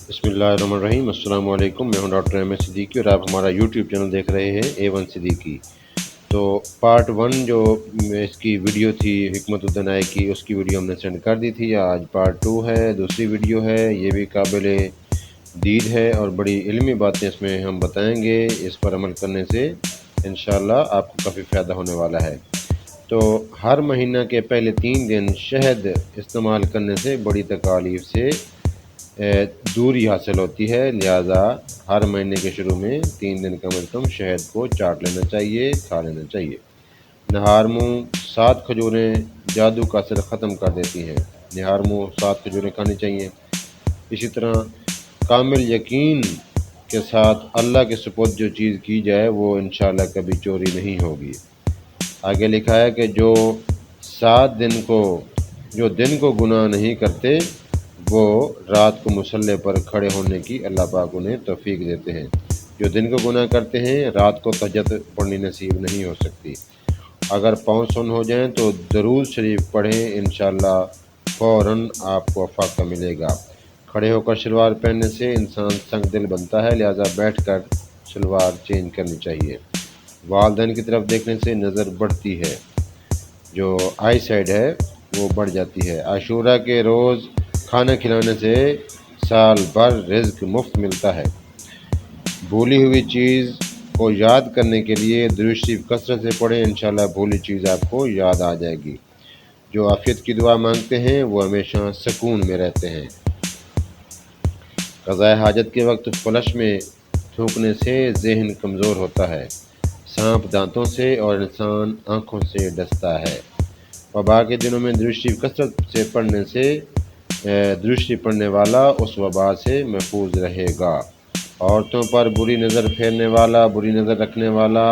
بسم اللہ الرحمن الرحیم۔ السلام علیکم، میں ہوں ڈاکٹر احمد صدیقی اور آپ ہمارا یوٹیوب چینل دیکھ رہے ہیں A1 صدیقی۔ تو پارٹ 1 جو اس کی ویڈیو تھی حکمت الدنائے کی، اس کی ویڈیو ہم نے سینڈ کر دی تھی۔ آج پارٹ 2 ہے، دوسری ویڈیو ہے، یہ بھی قابل دید ہے اور بڑی علمی باتیں اس میں ہم بتائیں گے۔ اس پر عمل کرنے سے انشاءاللہ آپ کو کافی فائدہ ہونے والا ہے۔ تو ہر مہینہ کے پہلے 3 دن شہد استعمال کرنے سے بڑی تکالیف سے دوری حاصل ہوتی ہے، لہذا ہر مہینے کے شروع میں 3 دن کم از کم شہد کو چاٹ لینا چاہیے، کھا لینا چاہیے۔ نہار منہ 7 کھجوریں جادو کا اثر ختم کر دیتی ہیں۔ نہار منہ 7 کھجوریں کھانی چاہیے۔ اسی طرح کامل یقین کے ساتھ اللہ کے سپرد جو چیز کی جائے وہ انشاءاللہ کبھی چوری نہیں ہوگی۔ آگے لکھا ہے کہ جو 7 دن کو گناہ نہیں کرتے، وہ رات کو مصلی پر کھڑے ہونے کی اللہ پاک انہیں توفیق دیتے ہیں۔ جو دن کو گناہ کرتے ہیں، رات کو تہجد پڑھنی نصیب نہیں ہو سکتی۔ اگر پاؤں سن ہو جائیں تو درود شریف پڑھیں، انشاءاللہ فوراً آپ کو افاقہ ملے گا۔ کھڑے ہو کر شلوار پہننے سے انسان سنگ دل بنتا ہے، لہذا بیٹھ کر شلوار چینج کرنی چاہیے۔ والدین کی طرف دیکھنے سے نظر بڑھتی ہے، جو آئی سائڈ ہے وہ بڑھ جاتی ہے۔ عاشورہ کے روز کھانا کھلانے سے سال بھر رزق مفت ملتا ہے۔ بھولی ہوئی چیز کو یاد کرنے کے لیے درود شریف کثرت سے پڑھیں، انشاءاللہ بھولی چیز آپ کو یاد آ جائے گی۔ جو عافیت کی دعا مانگتے ہیں وہ ہمیشہ سکون میں رہتے ہیں۔ قضاء حاجت کے وقت فلش میں تھوکنے سے ذہن کمزور ہوتا ہے، سانپ دانتوں سے اور انسان آنکھوں سے ڈستا ہے۔ وبا کے دنوں میں درود شریف کثرت سے پڑھنے سے درود شریف پڑھنے والا اس وبا سے محفوظ رہے گا۔ عورتوں پر بری نظر پھیرنے والا، بری نظر رکھنے والا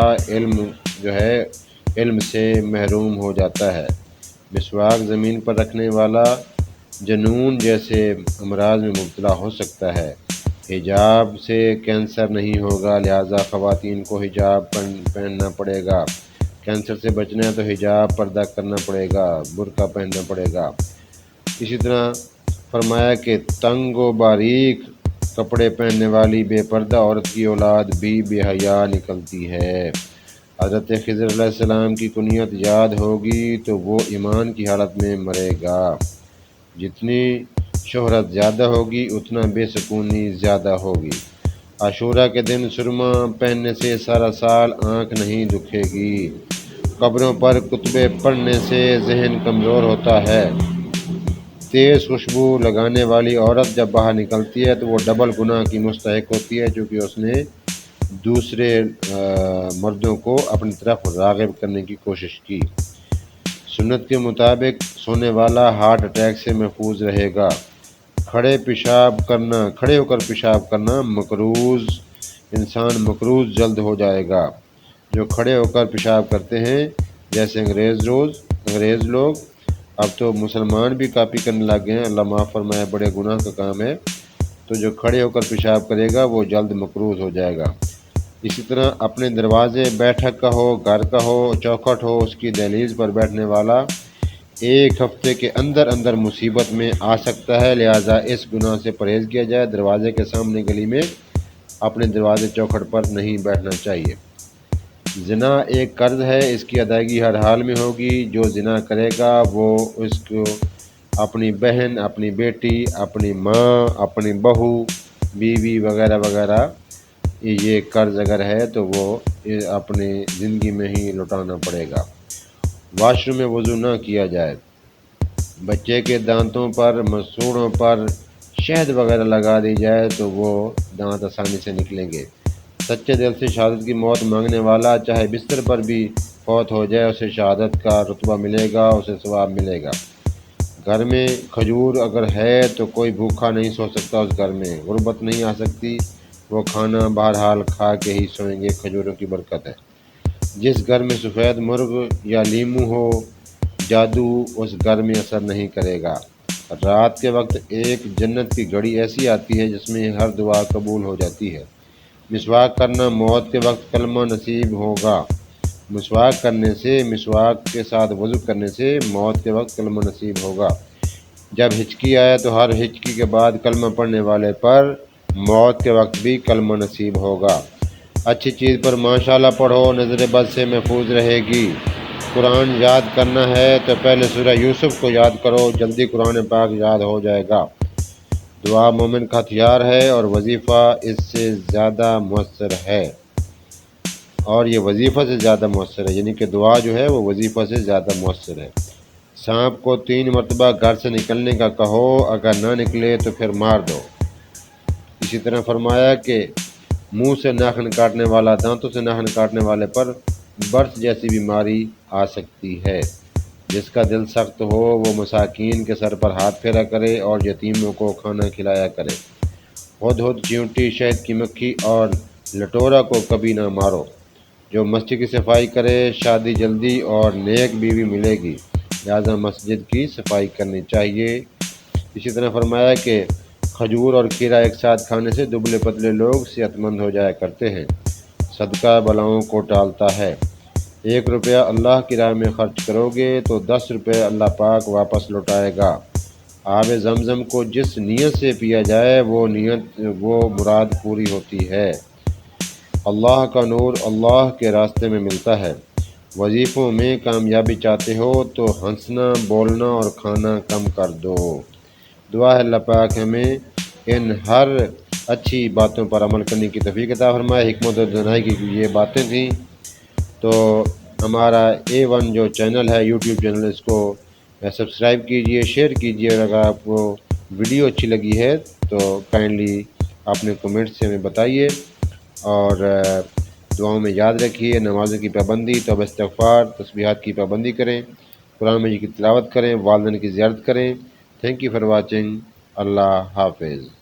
علم سے محروم ہو جاتا ہے۔ مسواک زمین پر رکھنے والا جنون جیسے امراض میں مبتلا ہو سکتا ہے۔ حجاب سے کینسر نہیں ہوگا، لہذا خواتین کو حجاب پہننا پڑے گا۔ کینسر سے بچنا ہے تو حجاب پردہ کرنا پڑے گا، برقع پہننا پڑے گا۔ اسی طرح فرمایا کہ تنگ و باریک کپڑے پہننے والی بے پردہ عورت کی اولاد بھی بے حیا نکلتی ہے۔ حضرت خضر علیہ السلام کی کنیت یاد ہوگی تو وہ ایمان کی حالت میں مرے گا۔ جتنی شہرت زیادہ ہوگی اتنا بے سکونی زیادہ ہوگی۔ عاشورہ کے دن سرما پہننے سے سارا سال آنکھ نہیں دکھے گی۔ قبروں پر کتبے پڑھنے سے ذہن کمزور ہوتا ہے۔ تیز خوشبو لگانے والی عورت جب باہر نکلتی ہے تو وہ ڈبل گناہ کی مستحق ہوتی ہے، چونکہ اس نے دوسرے مردوں کو اپنی طرف راغب کرنے کی کوشش کی۔ سنت کے مطابق سونے والا ہارٹ اٹیک سے محفوظ رہے گا۔ کھڑے ہو کر پیشاب کرنا مکروز، انسان مکروز جلد ہو جائے گا۔ جو کھڑے ہو کر پیشاب کرتے ہیں، جیسے انگریز لوگ، اب تو مسلمان بھی کاپی کرنے لگ گئے ہیں، اللہ معاف فرمائے، بڑے گناہ کا کام ہے۔ تو جو کھڑے ہو کر پیشاب کرے گا وہ جلد مکروز ہو جائے گا۔ اسی طرح اپنے دروازے بیٹھک کا ہو، گھر کا ہو، چوکھٹ ہو، اس کی دہلیز پر بیٹھنے والا 1 ہفتے کے اندر مصیبت میں آ سکتا ہے، لہذا اس گناہ سے پرہیز کیا جائے۔ دروازے کے سامنے گلی میں اپنے دروازے چوکھٹ پر نہیں بیٹھنا چاہیے۔ زنا ایک قرض ہے، اس کی ادائیگی ہر حال میں ہوگی۔ جو زنا کرے گا وہ اس کو اپنی بہن، اپنی بیٹی، اپنی ماں، اپنی بہو، بیوی وغیرہ وغیرہ، یہ قرض اگر ہے تو وہ اپنی زندگی میں ہی لوٹانا پڑے گا۔ واش روم میں وضو نہ کیا جائے۔ بچے کے دانتوں پر، مسوڑوں پر شہد وغیرہ لگا دی جائے تو وہ دانت آسانی سے نکلیں گے۔ سچے دل سے شہادت کی موت مانگنے والا چاہے بستر پر بھی فوت ہو جائے، اسے شہادت کا رتبہ ملے گا، اسے ثواب ملے گا۔ گھر میں کھجور اگر ہے تو کوئی بھوکا نہیں سو سکتا، اس گھر میں غربت نہیں آ سکتی، وہ کھانا بہرحال کھا کے ہی سوئیں گے، کھجوروں کی برکت ہے۔ جس گھر میں سفید مرغ یا لیمو ہو، جادو اس گھر میں اثر نہیں کرے گا۔ رات کے وقت ایک جنت کی گھڑی ایسی آتی ہے جس میں ہر دعا قبول ہو جاتی ہے۔ مسواک کرنا موت کے وقت کلمہ نصیب ہوگا۔ مسواک کے ساتھ وضو کرنے سے موت کے وقت کلمہ نصیب ہوگا۔ جب ہچکی آئے تو ہر ہچکی کے بعد کلمہ پڑھنے والے پر موت کے وقت بھی کلمہ نصیب ہوگا۔ اچھی چیز پر ماشاءاللہ پڑھو، نظر بد سے محفوظ رہے گی۔ قرآن یاد کرنا ہے تو پہلے سورہ یوسف کو یاد کرو، جلدی قرآن پاک یاد ہو جائے گا۔ دعا مومن کا ہتھیار ہے اور وظیفہ اس سے زیادہ مؤثر ہے، اور یہ وظیفہ سے زیادہ مؤثر ہے، یعنی کہ دعا جو ہے وہ وظیفہ سے زیادہ مؤثر ہے۔ سانپ کو 3 مرتبہ گھر سے نکلنے کا کہو، اگر نہ نکلے تو پھر مار دو۔ اسی طرح فرمایا کہ منہ سے ناخن کاٹنے والا، دانتوں سے ناخن کاٹنے والے پر برس جیسی بیماری آ سکتی ہے۔ جس کا دل سخت ہو وہ مساکین کے سر پر ہاتھ پھیرا کرے اور یتیموں کو کھانا کھلایا کرے۔ ہدہد، چیونٹی، شہد کی مکھی اور لٹورا کو کبھی نہ مارو۔ جو مسجد کی صفائی کرے شادی جلدی اور نیک بیوی ملے گی، لہذا مسجد کی صفائی کرنی چاہیے۔ اسی طرح فرمایا کہ کھجور اور کھیرا ایک ساتھ کھانے سے دبلے پتلے لوگ صحت مند ہو جایا کرتے ہیں۔ صدقہ بلاؤں کو ٹالتا ہے۔ 1 روپیہ اللہ کی راہ میں خرچ کرو گے تو 10 روپے اللہ پاک واپس لوٹائے گا۔ آب زمزم کو جس نیت سے پیا جائے وہ مراد پوری ہوتی ہے۔ اللہ کا نور اللہ کے راستے میں ملتا ہے۔ وظیفوں میں کامیابی چاہتے ہو تو ہنسنا، بولنا اور کھانا کم کر دو۔ دعا ہے اللہ پاک ہمیں ان ہر اچھی باتوں پر عمل کرنے کی توفیق عطا فرمائے۔ حکمت اور دانائی کی یہ باتیں تھیں۔ تو ہمارا A1 جو چینل ہے یوٹیوب چینل، اس کو سبسکرائب کیجئے، شیئر کیجئے، اور اگر آپ کو ویڈیو اچھی لگی ہے تو کائنڈلی اپنے کمنٹ سے ہمیں بتائیے، اور دعاؤں میں یاد رکھیے۔ نمازوں کی پابندی، توبہ استغفار، تسبیحات کی پابندی کریں، قرآن مجید کی تلاوت کریں، والدین کی زیارت کریں۔ Thank you for watching. اللہ حافظ۔